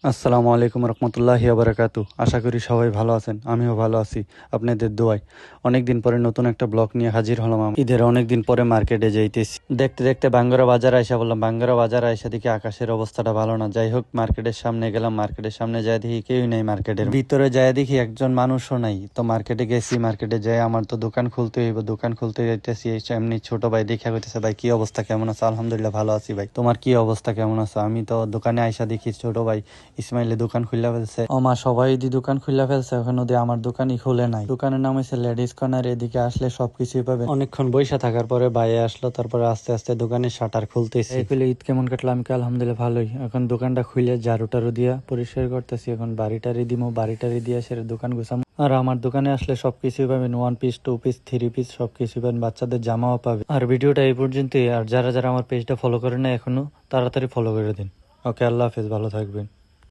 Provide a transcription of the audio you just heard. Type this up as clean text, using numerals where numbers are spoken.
আসসালামু আলাইকুম রহমতুল্লাহি বারাকাতু। আশা করি সবাই ভালো আছেন, আমিও ভালো আছি আপনাদের দোয়ায়। অনেকদিন পরে নতুন একটা ব্লগ নিয়ে হাজির হলাম। ঈদের অনেকদিন পরে মার্কেটে যাইতেছি। দেখতে দেখতে বাঙ্গুরা বাজার আইসা বললাম, বাঙ্গুরা বাজার আইসা দেখি আকাশের অবস্থাটা ভালো না। যাই হোক, মার্কেটের সামনে গেলাম। মার্কেটের সামনে যাই দেখি কেউই নাই, মার্কেটের ভিতরে যাই দেখি একজন মানুষও নাই। তো মার্কেটে গেছি, মার্কেটে যাই আমার তো দোকান খুলতে হইব। দোকান খুলতে যাইতেছি, এমনি ছোট ভাই দেখা হইতেছে, ভাই কি অবস্থা, কেমন আছো? আলহামদুলিল্লাহ ভালো আছি ভাই, তোমার কি অবস্থা, কেমন আছো? আমি তো দোকানে আইসা দেখি ছোট ভাই ইসমাইলে দোকান খুলে ফেলছে। ও মা, সবাই দি দোকান খুলে ফেলছে, এখন ওদি আমার দোকানই খুলে নাই। দোকানের নাম হচ্ছে লেডিস কর্নার। এদিকে আসলে সবকিছুই পাবে। অনেকক্ষণ বৈশা থাকার পরে বাইরে আসলো, তারপরে আস্তে আস্তে দোকানের শাটার খুলতেছি। এই খুলে ঈদ কেমন কাটলো? আমি আলহামদুলিল্লাহ ভালোই। এখন দোকানটা খুলে ঝাড়ু টাড়ু দিয়া পরিষ্কার করতেছি। এখন বাড়িটারি দিমো, বাড়িটারি দিয়ে সেরে দোকান গুছাম। আর আমার দোকানে আসলে সবকিছুই পাবেন, 1 পিস 2 পিস 3 পিস সবকিছু পাবেন, বাচ্চাদের জামাও পাবে। আর ভিডিওটা এই পর্যন্তই। আর যারা যারা আমার পেজটা ফলো করে না এখনো, তাড়াতাড়ি ফলো করে দিন। ওকে, আল্লাহ হাফেজ, ভালো থাকবেন।